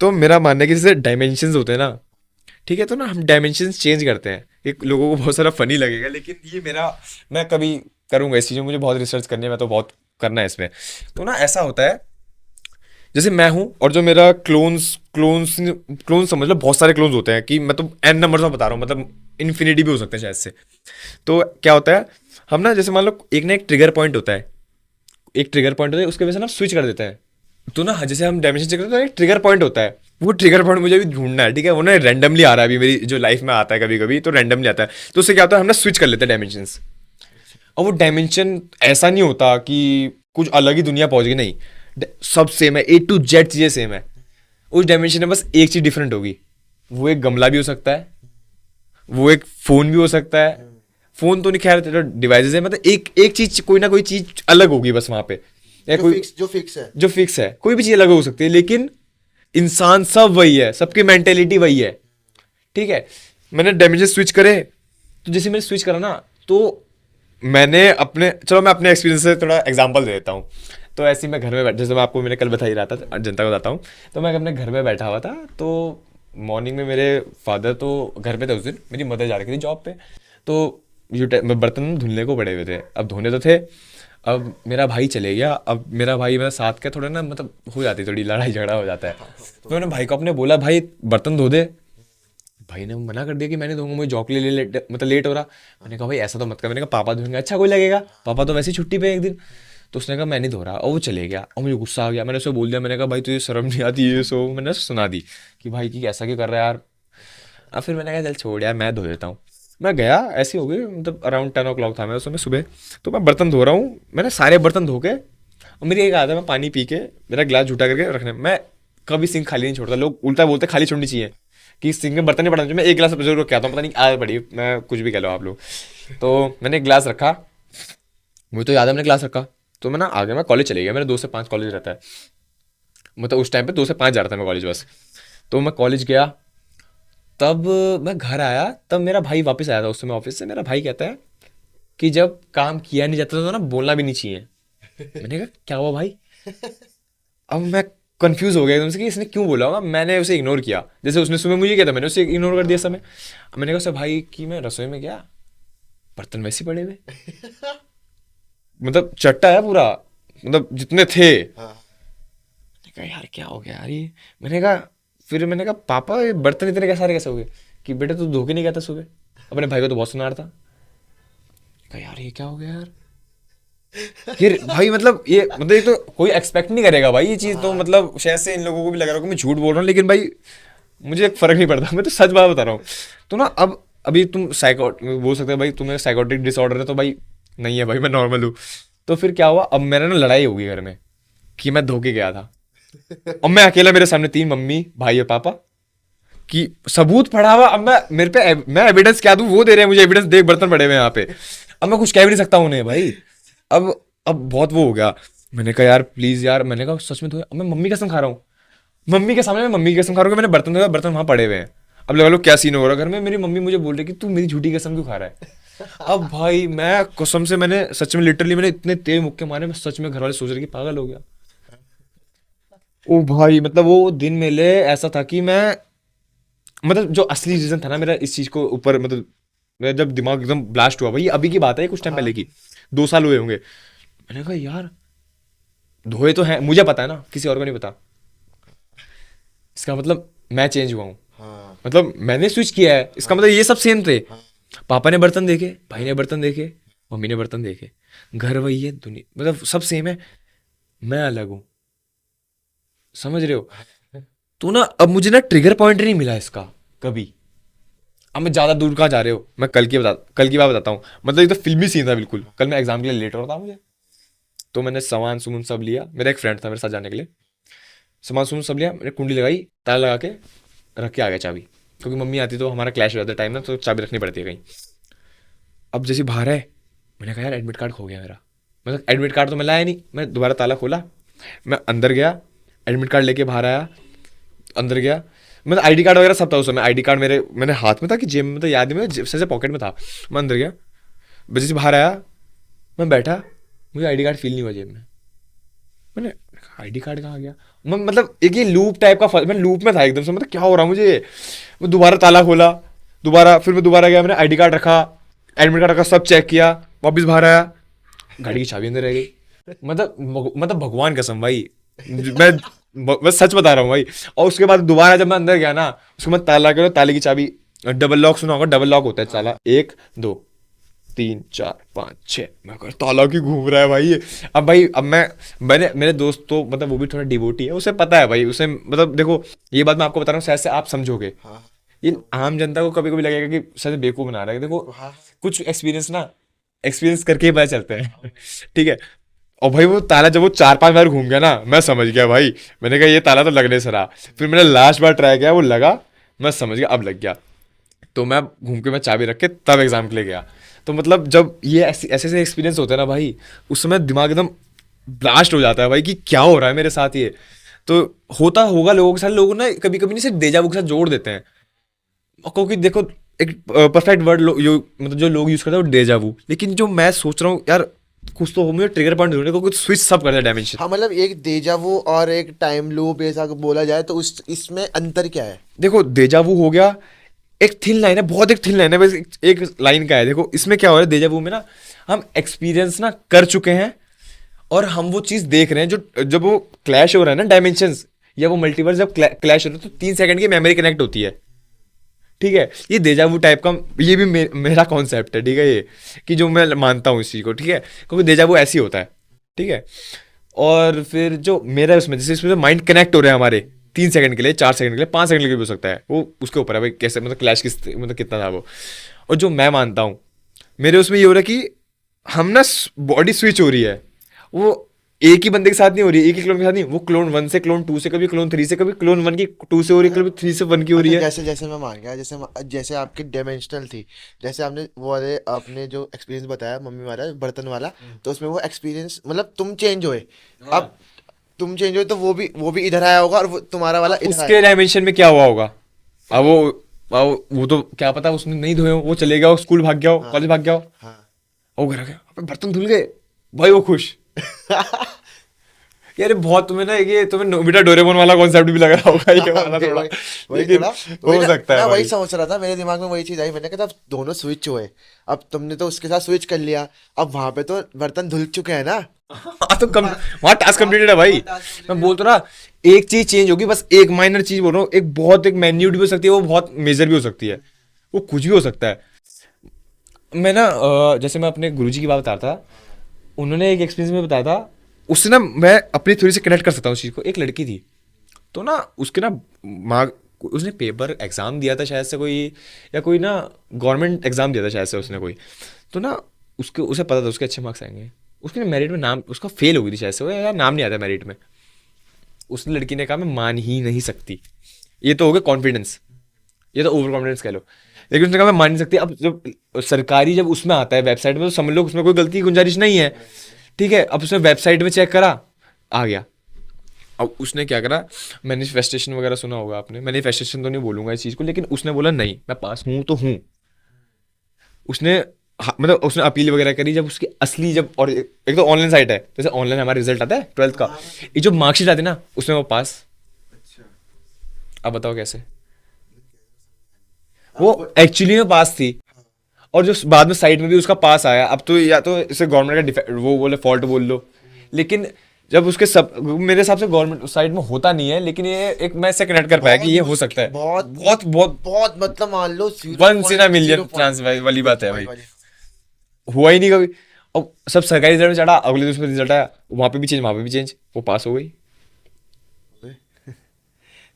तो मेरा मानना है कि जैसे डायमेंशंस होते हैं ना, ठीक है, तो ना हम डायमेंशंस चेंज करते हैं। एक लोगों को बहुत सारा फनी लगेगा, लेकिन ये मेरा, मैं कभी करूँगा इस चीज़ में, मुझे बहुत रिसर्च करनी है, मैं तो बहुत करना है इसमें। तो ना ऐसा होता है, जैसे मैं हूँ और जो मेरा क्लोन्स क्लोन्स क्लोन समझ लो, बहुत सारे क्लोन्स होते हैं, कि मैं तो n नंबर्स में बता रहा हूँ, मतलब इन्फिनिटी भी हो सकते हैं शायद से। तो क्या होता है, हम ना जैसे मान लो एक ट्रिगर पॉइंट होता है, एक ट्रिगर पॉइंट होता है, उसके वजह से ना स्विच कर देते हैं। तो ना जैसे हम डायमेंशन चेक करते हैं, तो एक ट्रिगर पॉइंट होता है, वो ट्रिगर पॉइंट मुझे भी ढूंढना है, ठीक है। वो ना रैंडमली आ रहा है, अभी मेरी जो लाइफ में आता है कभी कभी, तो रैंडमली आता है। तो उससे क्या होता है, हम ना स्विच कर लेते हैं डायमेंशंस, और वो डायमेंशन ऐसा नहीं होता कि कुछ अलग ही दुनिया पहुंच गई, नहीं। सब सेम है, A to Z चीजें सेम है। उस डायमेंशन में बस एक चीज डिफरेंट होगी, वो एक गमला भी हो सकता है, वो एक फोन भी हो सकता है। फोन तो नहीं, खैर डिवाइसेस है, मतलब एक एक चीज, कोई ना कोई चीज अलग होगी बस वहां पे, या कोई जो फिक्स है। जो फिक्स है, कोई भी चीज अलग हो सकती है, लेकिन इंसान सब वही है, सबकी मेंटेलिटी वही है। ठीक है, मैंने डायमेंशन स्विच करे, तो जैसे मैंने स्विच करा ना, तो मैंने अपने, चलो मैं अपने एक्सपीरियंस से थोड़ा एग्जांपल दे देता हूँ। तो ऐसे ही मैं घर में जैसे मैं आपको मैंने कल बता ही रहा था, जनता को बताता हूँ। तो मैं अपने घर में बैठा हुआ था, तो मॉर्निंग में मेरे फादर तो घर पे थे उस दिन, मेरी मदर जा रही थी जॉब पे। तो बर्तन धुलने को पड़े हुए थे, अब धोने तो थे। अब मेरा भाई चले गया, अब मेरा भाई मेरा साथ का थोड़ा ना, मतलब हो जाती है थोड़ी लड़ाई झगड़ा हो जाता है। तो मैंने भाई को अपने बोला, भाई बर्तन धो दे। भाई ने मना कर दिया कि मैं नहीं दूंगा, मुझे जॉब के लिए मतलब लेट हो रहा। मैंने कहा भाई ऐसा तो मत कर, मैंने कहा पापा धोएंगे, अच्छा कोई लगेगा, पापा तो वैसे ही छुट्टी पे एक दिन। तो उसने कहा मैं नहीं धो रहा, और वो चले गया, और मुझे गुस्सा आ गया। मैंने उसे बोल दिया, मैंने कहा भाई तुझे शर्म नहीं आती, ये सो मैंने सुना दी कि भाई की ऐसा क्यों कर रहा है यार। अब फिर मैंने कहा चल छोड़ यार, मैं धो देता हूँ। मैं गया, ऐसी हो गई, मतलब अराउंड 10 o'clock था, मैं उस समय सुबह। तो मैं बर्तन धो रहा हूँ, मैंने सारे बर्तन धो के, और मेरी एक आदत है, मैं पानी पी के मेरा गिलास झूठा करके रखने, मैं कभी सिंक खाली नहीं छोड़ता। लोग उल्टा बोलते खाली छोड़नी चाहिए, कि सिंक में बर्तन नहीं पड़ना चाहिए। मैं एक गिलास जरूर रख के आता हूँ, पता नहीं आदत पड़ी, मैं कुछ भी कह लो आप लोग। तो मैंने एक गिलास रखा, मुझे तो याद है मैंने गिलास रखा। तो मैं ना आगे मैं कॉलेज चले गया, मेरा 2 से 5 कॉलेज रहता है, मतलब उस टाइम पे 2 से 5 जा रहा था मैं कॉलेज बस। तो मैं कॉलेज गया, तब मैं घर आया, तब मेरा भाई वापस आया था उस समय ऑफिस से। मेरा भाई कहता है कि जब काम किया नहीं जाता तो ना बोलना भी नहीं चाहिए। मैंने कहा क्या हुआ भाई। अब मैं कंफ्यूज हो गया एकदम से कि इसने क्यों बोला होगा। मैंने उसे इग्नोर किया, जैसे उसने सुबह मुझे किया था, मैंने उसे इग्नोर कर दिया समय। मैंने कहा उसे भाई कि मैं रसोई में गया, बर्तन वैसे ही पड़े हुए, मतलब चट्टा है पूरा, मतलब जितने थे। हाँ। मैंने कहा यार क्या हो गया यार ये। मैंने कहा, फिर मैंने कहा पापा ये बर्तन इतने सारे कैसे हो गए, कि बेटा तू धो के नहीं गया था सुबह। अपने भाई को तो बहुत सुना रहा था। कहा यार ये क्या हो गया यार। ये भाई मतलब ये तो कोई एक्सपेक्ट नहीं करेगा भाई ये चीज़, तो मतलब शायद से इन लोगों को भी लग रहा होगा मैं झूठ बोल रहा हूँ, लेकिन भाई मुझे एक फर्क नहीं पड़ता, मैं तो सच बात बता रहा हूँ। तो ना अब अभी तुम साइकोट बोल सकते हो भाई तुम्हें साइकोटिक डिसऑर्डर है, तो भाई नहीं है भाई, मैं नॉर्मल हूँ। तो फिर क्या हुआ, अब मेरा ना लड़ाई हो गई घर में कि मैं धो के गया था। और मैं अकेला, मेरे सामने 3 मम्मी भाई और पापा, कि सबूत पड़ा हुआ। अब मैं मेरे पे मैं एविडेंस क्या दूं, वो दे रहे हैं मुझे एविडेंस, देख बर्तन पड़े हुए हैं यहाँ पे। अब मैं कुछ कह भी नहीं सकता उन्हें भाई। अब अब बहुत वो हो गया। मैंने कहा यार प्लीज यार, मैंने कहा सच में धोया। अब मैं मम्मी की कसम खा रहा हूँ, मम्मी के सामने मैं मम्मी की कसम खा रहा हूँ कि मैंने बर्तन धोया, बर्तन वहां पड़े हुए हैं। अब लगा लो क्या सीन हो रहा है घर में, मेरी मम्मी मुझे बोल रही है कि तू मेरी झूठी कसम क्यों खा रहा है। अब भाई मैं कसम से, मैंने सच में लिटरली मैंने इतने तेज मुक्के मारे, मैं सच में घर वाले सोच रहे कि पागल हो गया। ओ भाई मतलब वो दिन मेरे ऐसा था कि मैं, मतलब जो असली रीजन था ना मेरा इस चीज को ऊपर, मतलब मेरा जब दिमाग एकदम ब्लास्ट हुआ, भाई अभी की बात है, कुछ टाइम पहले की, 2 साल हुए होंगे। मैंने कहा यार धोए तो हैं, मुझे पता है ना, किसी और को नहीं पता। इसका मतलब मैं चेंज हुआ हूँ, हाँ। मतलब मैंने स्विच किया है, इसका मतलब ये सब सेम थे। पापा ने बर्तन देखे, भाई ने बर्तन देखे, मम्मी ने बर्तन देखे, घर वही है, दुनिया मतलब सब सेम है, मैं अलग हूँ। समझ रहे हो। तो ना अब मुझे ना ट्रिगर पॉइंट नहीं मिला इसका कभी। अब मैं ज्यादा दूर कहाँ जा रहे हो, मैं कल की बात बताता हूँ। मतलब ये तो फिल्मी सीन था बिल्कुल। कल मैं एग्जाम के लिए लेट हो रहा था मुझे, तो मैंने सामान सुमन सब लिया, मेरा एक फ्रेंड था मेरे साथ जाने के लिए। सामान सुमन सब लिया, मैंने कुंडी लगाई, ताला लगा के रख के आ गया चाबी, क्योंकि मम्मी आती तो हमारा क्लैश हो जाता है टाइम ना, तो चाबी रखनी पड़ती है कहीं। अब जैसे बाहर है, मैंने कहा यार एडमिट कार्ड खो गया मेरा। मतलब एडमिट कार्ड तो मैं लाया नहीं, मैं दोबारा ताला खोला, मैं अंदर गया, एडमिट कार्ड लेके बाहर आया, अंदर गया। मतलब आईडी कार्ड वगैरह सब था उस समय, आईडी कार्ड मैंने हाथ में था कि जेब में, तो याद नहीं, मेरे से पॉकेट में था। मैं अंदर गया, बस जैसे बाहर आया, मैं बैठा, मुझे आईडी कार्ड फील नहीं हुआ जेब में। मैंने आईडी कार्ड कहाँ गया। मतलब एक ये लूप टाइप का मैं लूप में था एकदम से, मतलब क्या हो रहा मुझे। मैं दोबारा ताला खोला, दोबारा, फिर मैं दोबारा गया, मैंने आईडी कार्ड रखा, एडमिट कार्ड रखा, सब चेक किया, वापस बाहर आया, गाड़ी की चाबी अंदर रह गई। मतलब भगवान कसम भाई, मैं बस सच बता रहा हूँ भाई। और उसके बाद दोबारा जब मैं अंदर गया ना, उसके बाद ताला करो, ताले की चाबी, डबल लॉक सुना होगा, डबल लॉक होता है ताला, 1 2 3 4 5 6, मैं कर ताला की घूम रहा है भाई ये। अब भाई अब मैंने मेरे दोस्त तो मतलब वो भी थोड़ा डिवोटी है, उसे पता है भाई, उसे मतलब देखो ये बात मैं आपको बता रहा हूँ शायद से आप समझोगे। हाँ। ये आम जनता को कभी कभी लगेगा कि शायद बेवकूफ बना रहा है, देखो हाँ। कुछ एक्सपीरियंस करके ही पता चलते हैं। ठीक है। और भाई वो ताला जब वो 4-5 बार घूम गया ना, मैं समझ गया भाई, मैंने कहा ये ताला तो लगने से रहा। फिर मैंने लास्ट बार ट्राई किया, वो लगा, मैं समझ गया अब लग गया। तो मैं घूम के मैं चाबी रख के तब एग्जाम के लिए गया। तो मतलब जब ये ऐसे ऐसे एक्सपीरियंस होते हैं ना भाई, उस समय दिमाग एकदम ब्लास्ट हो जाता है भाई कि क्या हो रहा है मेरे साथ ये। तो होता होगा लोगों के साथ, लोग ना कभी कभी नहीं सिर्फ डेजावू के साथ जोड़ देते हैं। और क्योंकि देखो, एक परफेक्ट वर्ड मतलब जो लोग यूज करते हैं वो डेजावू, लेकिन जो मैं सोच रहा हूँ यार, कुछ तो हो, मुझे ट्रिगर पॉइंट ढूंढने को, कुछ स्विच सब कर दिया डायमेंशन। हाँ मतलब एक देजावू और एक टाइम लूप ऐसा बोला जाए तो उस इसमें अंतर क्या है? देखो डेजावू हो गया, एक थिन लाइन है, बहुत एक थिन लाइन है, बस एक लाइन का है। देखो इसमें क्या हो रहा है डेजावू में ना, हम एक्सपीरियंस ना कर चुके हैं और हम वो चीज देख रहे हैं, जो जब वो क्लैश हो रहा है ना डायमेंशंस, या वो मल्टीवर्स जब क्लैश हो रहा है, तो 3 सेकंड की मेमोरी कनेक्ट होती है। ठीक है, ये डेजावू टाइप का, ये भी मेरा कॉन्सेप्ट है, ठीक है, ये कि जो मैं मानता हूँ इस चीज को, ठीक है, क्योंकि डेजावू ऐसी होता है। ठीक है, और फिर जो मेरा उसमें, जैसे इसमें माइंड कनेक्ट हो रहे हैं हमारे 3 सेकंड के लिए, 4 सेकंड के लिए, 5 सेकंड के लिए भी हो सकता है, वो उसके ऊपर है भाई कैसे, मतलब क्लैश किस, मतलब कितना था वो। और जो मैं मानता हूँ, मेरे उसमें ये हो रहा है कि हम ना बॉडी स्विच हो रही है, वो एक ही बंदे के साथ नहीं हो रही है, एक ही क्लोन के साथ नहीं, वो क्लोन 1 से क्लोन 2 से, कभी क्लोन 3 से, कभी क्लोन 1 की 2 से हो रही है, कभी 3 से 1 की हो रही अच्छा, है। जैसे जैसे मैं मान गया, जैसे जैसे आपकी डायमेंशनल थी, जैसे आपने वो वाले आपने जो एक्सपीरियंस बताया मम्मी वाला बर्तन वाला, तो उसमें वो एक्सपीरियंस मतलब तुम चेंज हुए। अब तुम चेंज हुए तो वो भी इधर आया होगा और वो तुम्हारा वाला इधर आया। उसके डायमेंशन में क्या हुआ होगा, अब वो तो क्या पता, उसने नहीं धोए हो, वो चले गया हो, स्कूल भाग गया हो, हाँ कॉलेज भाग गया हो, हाँ। वो घर आ गया, अबे बर्तन धुल गए, भाई वो खुश। यार ये बहुत, तुम्हें ना ये तुम्हें नोबिता डोरेमोन वाला कॉन्सेप्ट भी लग रहा होगा ये वाला वही थोड़ा, वही वही लेकिन थोड़ा वही हो ना, सकता मैं है वही भाई। सोच रहा था, मेरे दिमाग में वही चीज आई, मैंने कहा था दोनों स्विच हुए। अब तुमने तो उसके साथ स्विच कर लिया, अब वहां पे तो बर्तन धुल चुके हैं ना। हाँ तो कम, वहाँ टास्क कंप्लीटेड है भाई। मैं बोल तो रहा, एक चीज चेंज होगी, बस एक माइनर चीज बोल रहा हूँ, एक बहुत, एक मैन्यूट भी हो सकती है, वो बहुत मेजर भी हो सकती है, वो कुछ भी हो सकता है। मैं ना जैसे मैं अपने गुरुजी की बात बता रहा था, उन्होंने एक एक्सपीरियंस में बताया था, उससे ना मैं अपनी थ्योरी से कनेक्ट कर सकता हूँ उस चीज़ को। एक लड़की थी, तो ना उसके ना मार्क, उसने पेपर एग्ज़ाम दिया था शायद से कोई, या कोई ना गवर्नमेंट एग्ज़ाम दिया था शायद से उसने कोई, तो ना उसके, उसे पता था उसके अच्छे मार्क्स आएंगे, उसके मेरिट में नाम, उसका फेल हो गई थी शायद से वो, या नाम नहीं आता मेरिट में। उस लड़की ने कहा मैं मान ही नहीं सकती, ये तो हो गया कॉन्फिडेंस, ये तो ओवर कॉन्फिडेंस कह लो, लेकिन उसने कहा मैं मान नहीं सकती। अब जब सरकारी जब उसमें आता है वेबसाइट में, तो समझ लो उसमें कोई गलती की गुंजाइश नहीं है। ठीक है, अब उसने वेबसाइट में चेक करा, आ गया। अब उसने क्या करा, मैनिफेस्टेशन वगैरह सुना होगा आपने, मैनिफेस्टेशन तो नहीं बोलूंगा इस चीज़ को, लेकिन उसने बोला नहीं मैं पास हूँ तो हूँ। उसने मतलब उसने अपील वगैरह करी, जब उसकी असली, जब, और एक तो ऑनलाइन साइट है, जैसे ऑनलाइन हमारा रिजल्ट आता है 12th का, ये जो मार्कशीट आती है ना, उसमें वो पास। अब बताओ कैसे, वो एक्चुअली में पास थी, और जो बाद में साइट में भी उसका पास आया। अब तो या तो इसे गवर्नमेंट का वो बोले फॉल्ट बोल लो, लेकिन जब उसके सब, मेरे हिसाब से गवर्नमेंट साइड में होता नहीं है, लेकिन ये एक मैं इससे कनेक्ट कर पाया कि बहुत ये हो मुश्किल, सकता है, बहुत बहुत बहुत बहुत मतलब मान लो one in a million chance वाली बात है भाई, हुआ ही नहीं कभी। अब सब सरकारी रिजल्ट में चढ़ा, अगले दिन उसमें रिजल्ट आया, वहाँ पे भी चेंज, वहाँ पे भी चेंज, वो पास हो गई।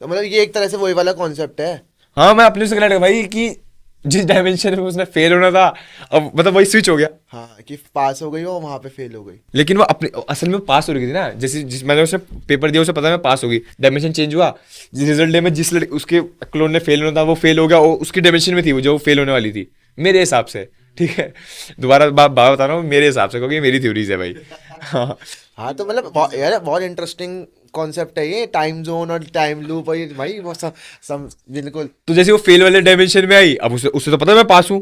तो मतलब ये एक तरह से वही वाला कॉन्सेप्ट है। हाँ मैं अपने से कनेक्ट कर भाई कि जिस डायमेंशन में उसने फेल होना था, अब मतलब वही स्विच हो गया। हाँ कि पास हो गई और वहां पे फेल हो गई। लेकिन वो अपने असल में पास हो रही थी ना, जैसे जिस मैंने उसे पेपर दिया, उसे पता है मैं पास हो गई, डायमेंशन चेंज हुआ, जिस रिजल्ट डे में जिस लड़के उसके क्लोन ने फेल होना था वो फेल हो गया, वो उसकी डायमेंशन में थी वो जो फेल होने वाली थी, मेरे हिसाब से। ठीक है, दोबारा बात बता रहा हूँ मेरे हिसाब से, क्योंकि ये मेरी थ्योरीज है भाई। हाँ हाँ तो मतलब यार बहुत इंटरेस्टिंग कॉन्सेप्ट है ये, टाइम जोन और टाइम लूप, और ये भाई वो सब बिल्कुल। तो जैसे वो फेल वाले डायमेंशन में आई, अब उसे उसे तो पता है मैं पास हूँ।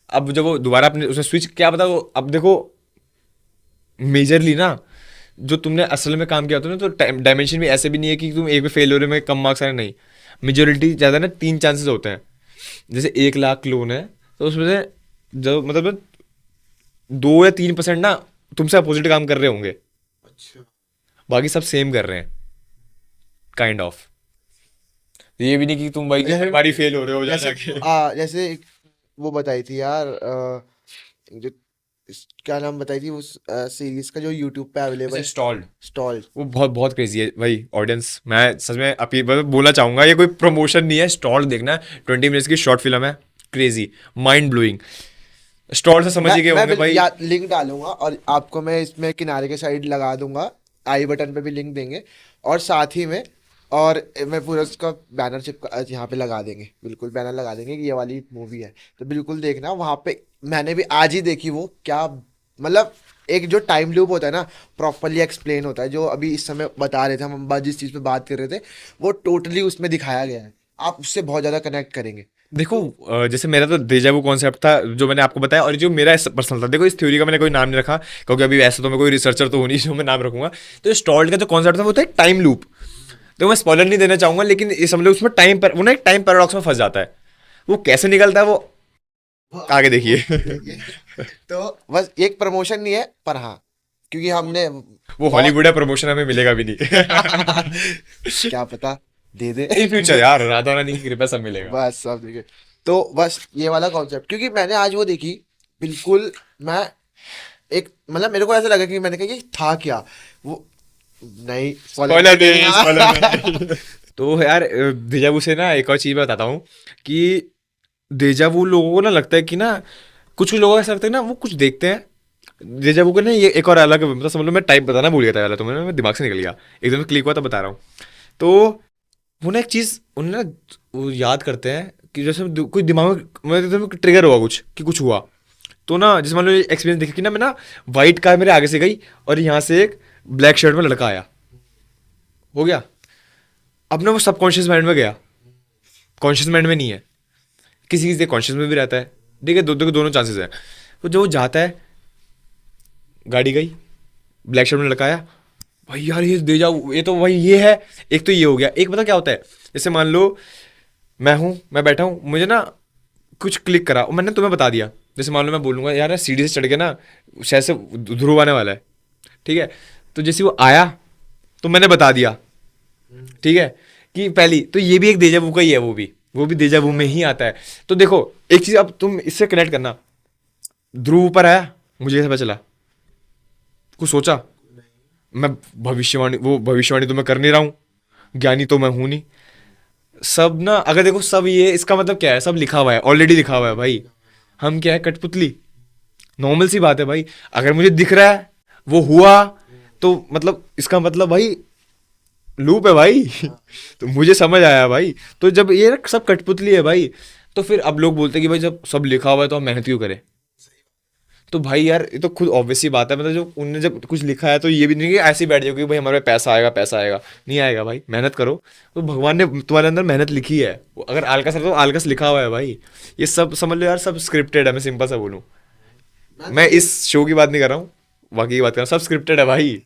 अब जब वो दोबारा अपने उसे स्विच, क्या पता वो, अब देखो मेजरली ना, जो तुमने असल में काम किया होता है ना, तो डायमेंशन भी ऐसे भी नहीं है कि तुम एक पे फेल हो रहे हो, में कम मार्क्स आ रहे, नहीं, मेजोरिटी ज़्यादा ना 3 चांसेस होते हैं। जैसे 1 लाख लोन है, तो उसमें से जो मतलब 2 या 3% ना तुमसे अपोजिट काम कर रहे होंगे, अच्छा। बाकी सब सेम कर रहे हैं, काइंड ऑफ। ये भी नहीं कि तुम भाई जैसे बारी फेल हो रहे हो जा जैसे जाके। जैसे एक वो बताई थी यार, जो क्या नाम बताई थी उस सीरीज का जो यूट्यूब पे अवेलेबल जैसे है? Stalled, stall. वो बहुत बहुत क्रेजी है भाई ऑडियंस, मैं सच में अपील मतलब बोलना चाहूंगा, ये कोई प्रमोशन नहीं है, स्टॉल देखना है, 20 मिनट्स की शॉर्ट फिल्म है, क्रेजी, माइंड ब्लोइंग। स्टॉल से समझ ही गए होंगे भाई। या लिंक डालूंगा और आपको मैं इसमें किनारे के साइड लगा दूंगा, आई बटन पे भी लिंक देंगे, और साथ ही में और मैं पूरा उसका बैनर चिपका यहाँ पे लगा देंगे, बिल्कुल बैनर लगा देंगे कि ये वाली मूवी है, तो बिल्कुल देखना वहाँ पे। मैंने भी आज ही देखी वो, क्या मतलब एक जो टाइम लूप होता है ना, प्रॉपरली एक्सप्लेन होता है, जो अभी इस समय बता रहे थे हम, जिस चीज़ पे बात कर रहे थे वो टोटली उसमें दिखाया गया है, आप उससे बहुत ज़्यादा कनेक्ट करेंगे। देखो जैसे मेरा तो डेजा वू कॉन्सेप्ट था जो मैंने आपको बताया, और जो मेरा पर्सनल था, देखो इस थ्योरी का मैंने कोई नाम नहीं रखा क्योंकि अभी ऐसे तो मैं कोई रिसर्चर तो हूँ नहीं जो मैं नाम रखूंगा। तो स्टॉल्ड का जो कॉन्सेप्ट था वो था एक टाइम लूप। तो मैं स्पॉइलर नहीं देना चाहूंगा, लेकिन ये समझ लो उसमें टाइम पर वो ना एक टाइम पैराडॉक्स में फंस जाता है। वो कैसे निकलता है वो आगे देखिए। तो बस एक प्रमोशन नहीं है, पर हाँ, क्योंकि हमने वो बहुत हॉलीवुड है, प्रमोशन हमें मिलेगा भी नहीं। क्या पता दे दे। इन फ्यूचर यार राधा रानी की कृपा सब मिलेगा। बस सब देखिए, तो बस ये वाला कॉन्सेप्ट, क्योंकि मैंने आज वो देखी, बिल्कुल मैं एक मतलब मेरे को ऐसा लगा कि मैंने कहा ये था क्या वो, नहीं स्पॉइलर नहीं, स्पॉइलर नहीं। तो यार डेजावू से ना एक और चीज मैं बताता हूँ कि डेजावू लोगों को ना लगता है कि ना, कुछ कुछ लोगों को ऐसा लगता है ना वो कुछ देखते हैं डेजावू का ना, ये एक और अलग मतलब समझ लो, मैं टाइप बताना भूल गया था पहले, तो मैं दिमाग से निकल गया, एकदम क्लिक हुआ तो बता रहा हूँ। तो वो ना एक चीज़ उन्हें ना वो याद करते हैं कि जैसे कोई दिमाग में मतलब ट्रिगर हुआ कुछ कि कुछ हुआ, तो ना जैसे मान लो एक्सपीरियंस देखा कि ना मैं ना वाइट कार मेरे आगे से गई और यहाँ से एक ब्लैक शर्ट में लड़का आया, हो गया। अब ना वो सबकॉन्शियस माइंड में गया, कॉन्शियस माइंड में नहीं है। किसी किसी कॉन्शियस में भी रहता है, ठीक है, दोनों चांसेस है। तो जो वो जाता है, गाड़ी गई, ब्लैक शर्ट में लड़का आया, भाई यार ये दे जाओ, ये तो भाई ये है। एक तो ये हो गया, एक पता क्या होता है, जैसे मान लो मैं बैठा हूँ, मुझे ना कुछ क्लिक करा और मैंने तुम्हें बता दिया। जैसे मान लो मैं बोलूँगा यार ना सीढ़ी से चढ़ के ना शायद से ध्रुव आने वाला है, ठीक है, तो जैसे वो आया तो मैंने बता दिया, ठीक है, कि पहली तो ये भी एक देजा वू का ही है, वो भी देजा वू में ही आता है। तो देखो एक चीज़ अब तुम इससे कनेक्ट करना, ध्रुव ऊपर आया, मुझे कैसे पता चला, कुछ सोचा, मैं भविष्यवाणी तो मैं कर नहीं रहा हूँ, ज्ञानी तो मैं हूं नहीं। सब ना अगर देखो सब, ये इसका मतलब क्या है, सब लिखा हुआ है, ऑलरेडी लिखा हुआ है भाई। हम क्या है, कठपुतली, नॉर्मल सी बात है भाई। अगर मुझे दिख रहा है वो हुआ, तो मतलब इसका मतलब भाई लूप है भाई। तो मुझे समझ आया भाई। तो जब ये ना सब कठपुतली है भाई, तो फिर अब लोग बोलते हैं कि भाई जब सब लिखा हुआ है तो हम मेहनत क्यों करें। तो भाई यार ये तो खुद ऑब्वियस सी बात है, मतलब जो उनने जब कुछ लिखा है तो ये भी नहीं कि ऐसे ही बैठ जाओ कि भाई हमारे पैसा आएगा, पैसा आएगा, नहीं आएगा भाई, मेहनत करो। तो भगवान ने तुम्हारे अंदर मेहनत लिखी है, अगर आलकस है तो आलकस लिखा हुआ है भाई। ये सब समझ लो यार, सब स्क्रिप्टेड है, मैं सिंपल सा बोलूँ। मैं तो मैं ये इस शो की बात नहीं कर रहा हूँ, बाकी की बात कर रहा हूँ, सब स्क्रिप्टेड है भाई,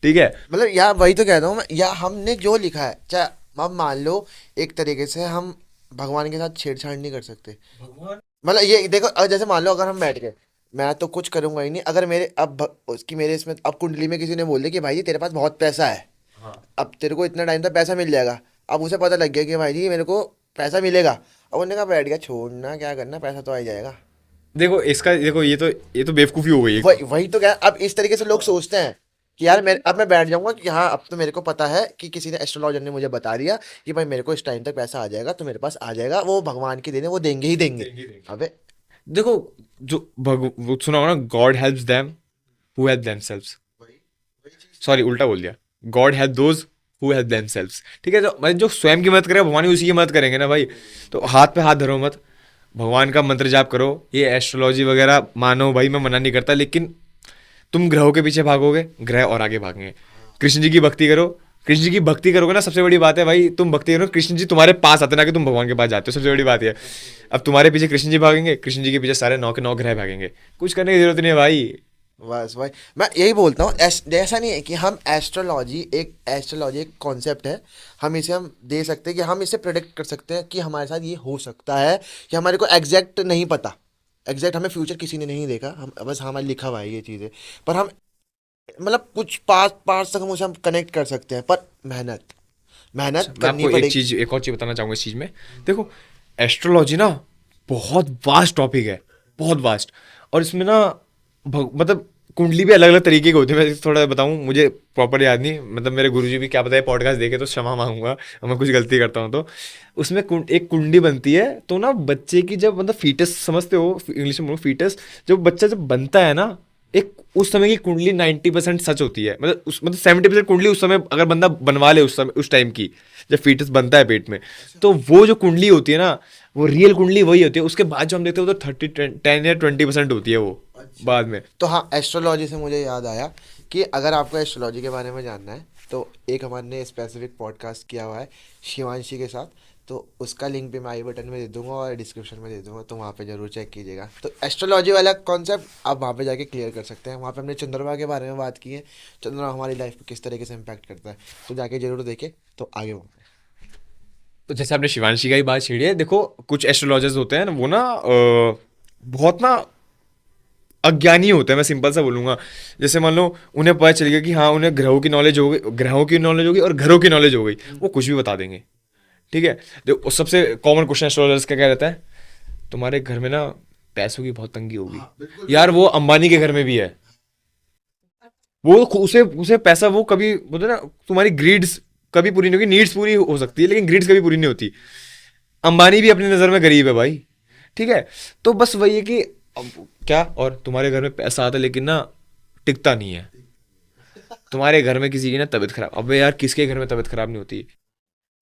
ठीक है। मतलब यार वही तो कहता हूँ मैं, या हमने जो लिखा है, चाहे अब मान लो एक तरीके से हम भगवान के साथ छेड़छाड़ नहीं कर सकते। भगवान मतलब ये देखो, जैसे मान लो अगर हम बैठ गए, मैं तो कुछ करूंगा ही नहीं, अगर मेरे अब उसकी मेरे इसमें अब कुंडली में किसी ने बोल दिया कि भाई जी तेरे पास बहुत पैसा है, अब तेरे को इतना टाइम तक पैसा मिल जाएगा, अब उसे पता लग गया कि भाई जी मेरे को पैसा मिलेगा, अब उन्होंने कहा बैठ गया, छोड़ना क्या करना, पैसा तो आ ही जाएगा। देखो इसका, देखो ये तो बेवकूफ़ी हो गई एक। वही वही तो क्या, अब इस तरीके से लोग सोचते हैं कि यार मैं अब मैं बैठ जाऊंगा कि हाँ अब तो मेरे को पता है कि किसी ने एस्ट्रोलॉजर ने मुझे बता दिया कि भाई मेरे को इस टाइम तक पैसा आ जाएगा, तो मेरे पास आ जाएगा, वो भगवान की देन है, वो देंगे ही देंगे। अबे देखो जो वो सुना होगा ना, God helps them who help themselves, sorry उल्टा बोल दिया, God help those who help themselves, ठीक है। तो मतलब जो स्वयं की मदद करेगा भगवान ही उसी की मदद करेंगे ना भाई। तो हाथ पे हाथ धरो मत, भगवान का मंत्र जाप करो। ये एस्ट्रोलॉजी वगैरह मानो भाई, मैं मना नहीं करता, लेकिन तुम ग्रहों के पीछे भागोगे, ग्रह और आगे भागेंगे। कृष्ण जी की भक्ति करो, कृष्ण जी की भक्ति करोगे ना, सबसे बड़ी बात है भाई, तुम भक्ति करो, कृष्ण जी तुम्हारे पास आते ना कि तुम भगवान के पास जाते हो, सबसे बड़ी बात है। अब तुम्हारे पीछे कृष्ण जी भागेंगे, कृष्ण जी के पीछे सारे 9 के 9 ग्रह भागेंगे, कुछ करने की जरूरत नहीं है भाई। बस भाई मैं यही बोलता हूँ, ऐसा नहीं है कि हम एस्ट्रोलॉजी एक कॉन्सेप्ट है, हम इसे हम दे सकते हैं कि हम इसे प्रेडिक्ट कर सकते हैं कि हमारे साथ ये हो सकता है, कि हमारे को एग्जैक्ट नहीं पता, एग्जैक्ट हमें फ्यूचर किसी ने नहीं देखा, हम बस हमारे लिखा हुआ है ये चीज़ें, पर हम मतलब कुछ पास पास तक हम उसे हम कनेक्ट कर सकते हैं, पर मेहनत मेहनत मैं करनी आपको पड़ेगी। एक और चीज़ बताना चाहूँगा इस चीज़ में। देखो एस्ट्रोलॉजी ना बहुत वास्ट टॉपिक है, बहुत वास्ट। और इसमें ना मतलब कुंडली भी अलग अलग तरीके की होती है। मैं थोड़ा बताऊं, मुझे प्रॉपर याद नहीं, मतलब मेरे गुरुजी भी क्या पता है पॉडकास्ट देखे तो क्षमा मांगूंगा अगर मैं कुछ गलती करता हूँ तो। उसमें एक कुंडली बनती है, तो ना बच्चे की जब मतलब फीटस समझते हो, इंग्लिश में बोलो फीटस, जब बच्चा जब बनता है ना, एक उस समय की कुंडली 90% सच होती है, मतलब उस मतलब 70% कुंडली उस समय अगर बंदा बनवा ले उस समय उस टाइम की, जब फीटस बनता है पेट में, तो वो जो कुंडली होती है ना, वो रियल कुंडली वही होती है। उसके बाद जो हम देखते हैं वो तो 10 या 20% होती है वो बाद में। तो हाँ, एस्ट्रोलॉजी से मुझे याद आया कि अगर आपको एस्ट्रोलॉजी के बारे में जानना है तो एक हमारे स्पेसिफिक पॉडकास्ट किया हुआ है शिवांशी के साथ, तो उसका लिंक भी मैं आई बटन में दे दूंगा और डिस्क्रिप्शन में दे दूंगा, तो वहाँ पे ज़रूर चेक कीजिएगा। तो एस्ट्रोलॉजी वाला कॉन्सेप्ट आप वहाँ पे जाके क्लियर कर सकते हैं। वहाँ पे हमने चंद्रमा के बारे में बात की है, चंद्रमा हमारी लाइफ पे किस तरीके से इम्पैक्ट करता है, तो जाके ज़रूर देखें। तो आगे बढ़ते तो जैसे आपने शिवांशी का ही बात छेड़ी है, देखो कुछ एस्ट्रोलॉजर्स होते हैं ना, वो ना बहुत ना अज्ञानी होते हैं, मैं सिंपल सा बोलूंगा। जैसे मान लो उन्हें पता चल गया कि हाँ उन्हें ग्रहों की नॉलेज हो गई, ग्रहों की नॉलेज होगी और घरों की नॉलेज हो गई, वो कुछ भी बता देंगे। ठीक है। देखो सबसे कॉमन क्वेश्चन एस्ट्रोलॉजर्स का क्या रहता है, तुम्हारे घर में ना पैसों की बहुत तंगी होगी। यार वो अंबानी के घर में भी है, वो उसे उसे पैसा वो कभी बोलते हैं ना, तुम्हारी ग्रीड्स कभी पूरी नहीं होगी, नीड्स पूरी हो सकती है लेकिन ग्रीड्स कभी पूरी नहीं होती। अंबानी भी अपनी नज़र में गरीब है भाई। ठीक है। तो बस वही है कि अब क्या, और तुम्हारे घर में पैसा आता है लेकिन ना टिकता नहीं है। तुम्हारे घर में किसी की ना तबीयत खराब, अबे यार किसके घर में तबीयत खराब नहीं होती।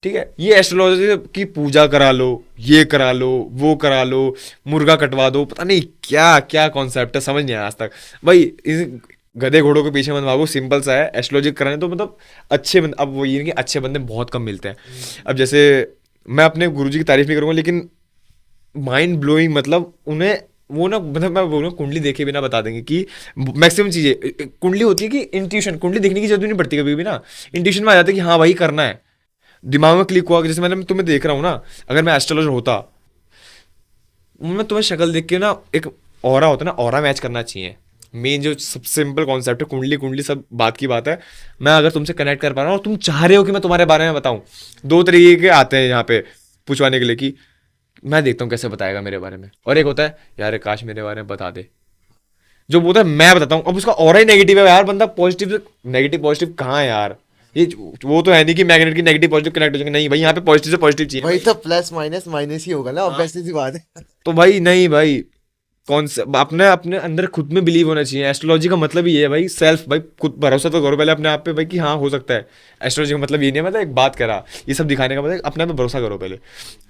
ठीक है। ये एस्ट्रोलॉजी की पूजा करा लो, ये करा लो, वो करा लो, मुर्गा कटवा दो, पता नहीं क्या क्या कॉन्सेप्ट है, समझ नहीं आया आज तक भाई। इस गधे घोड़ों के पीछे मत भागो, सिंपल सा है। एस्ट्रोलॉजी कराने तो मतलब अच्छे बंदे, अब वो ये नहीं कि अच्छे बंदे बहुत कम मिलते हैं। अब जैसे मैं अपने गुरुजी की तारीफ नहीं करूंगा, लेकिन माइंड ब्लोइंग, मतलब उन्हें वो ना, मतलब मैं बोलूँ कुंडली देखे बिना बता देंगे कि मैक्सिमम चीज़ें। कुंडली होती है कि इंट्यूशन, कुंडली देखने की जरूरत नहीं पड़ती कभी भी ना, इंट्यूशन में आ जाता है कि हाँ भाई करना है, दिमाग में क्लिक हुआ कि जैसे मैंने तुम्हें देख रहा हूँ ना, अगर मैं एस्ट्रोलॉजर होता, मैं तुम्हें शक्ल देख के ना, एक ऑरा होता है ना, ऑरा मैच करना चाहिए। मेन जो सबसे सिंपल कॉन्सेप्ट है, कुंडली कुंडली सब बात की बात है। मैं अगर तुमसे कनेक्ट कर पा रहा हूँ और तुम चाह रहे हो कि मैं तुम्हारे बारे में बताऊं, दो तरीके के आते हैं यहाँ पे पूछवाने के लिए कि मैं देखता हूँ कैसे बताएगा मेरे बारे में, और एक होता है यार काश मेरे बारे में बता दे। जो बोलता है मैं बताता हूँ, अब उसका ऑरा ही नेगेटिव है यार, बंदा पॉजिटिव से नेगेटिव, पॉजिटिव कहाँ है यार। ये वो तो है नहीं कि मैग्नेट की नेगेटिव पॉजिटिव कनेक्ट हो जाएंगे, नहीं भाई, यहाँ पे पॉजिटिव से पॉजिटिव हैं। चाहिए वही भाई। तो प्लस माइनस माइनस ही होगा ना, ऑब्वियसली सी बात है। तो भाई नहीं भाई, कौन से अपने अपने अंदर खुद में बिलीव होना चाहिए। एस्ट्रोलॉजी का मतलब ही ये है भाई, सेल्फ, भाई खुद भरोसा तो करो पहले अपने आप पे भाई कि हाँ हो सकता है। एस्ट्रोलॉजी का मतलब ये नहीं है मतलब एक बात करा, ये सब दिखाने का मतलब अपने आप पे भरोसा करो पहले।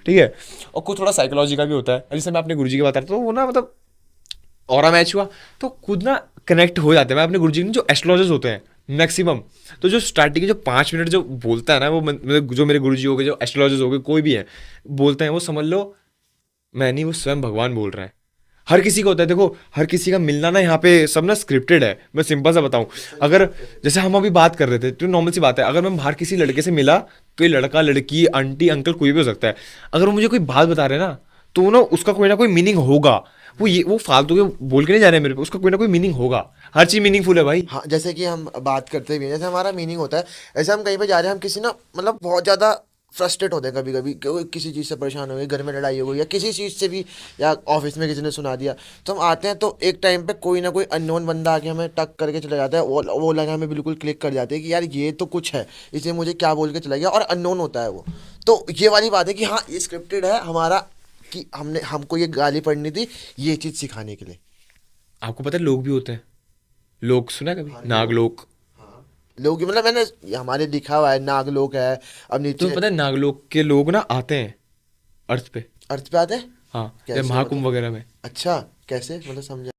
ठीक है। और कुछ थोड़ा साइकोलॉजी का भी होता है, जैसे मैं अपने गुरुजी की बात कर रहा था, तो वो ना मतलब ऑरा मैच हुआ तो खुद ना कनेक्ट हो जाते हैं। मैं अपने गुरुजी ने जो एस्ट्रोलॉजर्स होते हैं मैक्सिमम, तो जो स्टार्टिंग के जो 5 मिनट जो बोलता है ना वो, मतलब जो मेरे गुरुजी हो गए, जो एस्ट्रोलॉजर्स हो गए, कोई भी है बोलते हैं, वो समझ लो मैं नहीं, वो स्वयं भगवान बोल रहा है। हर किसी का होता है, देखो हर किसी का मिलना ना यहाँ पे सब ना स्क्रिप्टेड है। मैं सिंपल सा बताऊं, अगर जैसे हम अभी बात कर रहे थे तो नॉर्मल सी बात है, अगर मैं बाहर किसी लड़के से मिला तो ये लड़का लड़की आंटी अंकल कोई भी हो सकता है, अगर वो मुझे कोई बात बता रहे हैं ना, तो ना उसका कोई ना कोई मीनिंग होगा। वो फालतू के बोल के नहीं जा रहे हैं मेरे पे, उसका कोई ना कोई मीनिंग होगा। हर चीज मीनिंगफुल है भाई। हाँ, जैसे कि हम बात करते भी हैं, जैसे हमारा मीनिंग होता है, ऐसे हम कहीं पे जा रहे हैं, हम किसी ना मतलब बहुत ज़्यादा फ्रस्ट्रेट होते हैं कभी कभी, किसी चीज़ से परेशान हो गए, घर में लड़ाई हो गई या किसी चीज़ से भी, या ऑफिस में किसी ने सुना दिया, तो हम आते हैं तो एक टाइम पे कोई ना कोई अननोन बंदा आके हमें टक करके चला जाता है, वो लाइन हमें बिल्कुल क्लिक कर जाती है कि यार ये तो कुछ है, इसे मुझे क्या बोल के चला गया, और अननोन होता है वो। तो ये वाली बात है कि हाँ ये स्क्रिप्टेड है हमारा, कि हमको ये गाली पड़नी थी ये चीज़ सिखाने के लिए। आपको पता है लोग भी होते हैं, लोग सुना है कभी, हाँ, नागलोक। लोग मतलब मैंने हमारे लिखा हुआ है नागलोक है। अब तुम्हें नीचे पता है नागलोक के लोग ना आते हैं अर्थ पे। अर्थ पे आते हैं। हाँ, जैसे कैसे महाकुंभ मतलब? वगैरह में। अच्छा, कैसे मतलब समझा।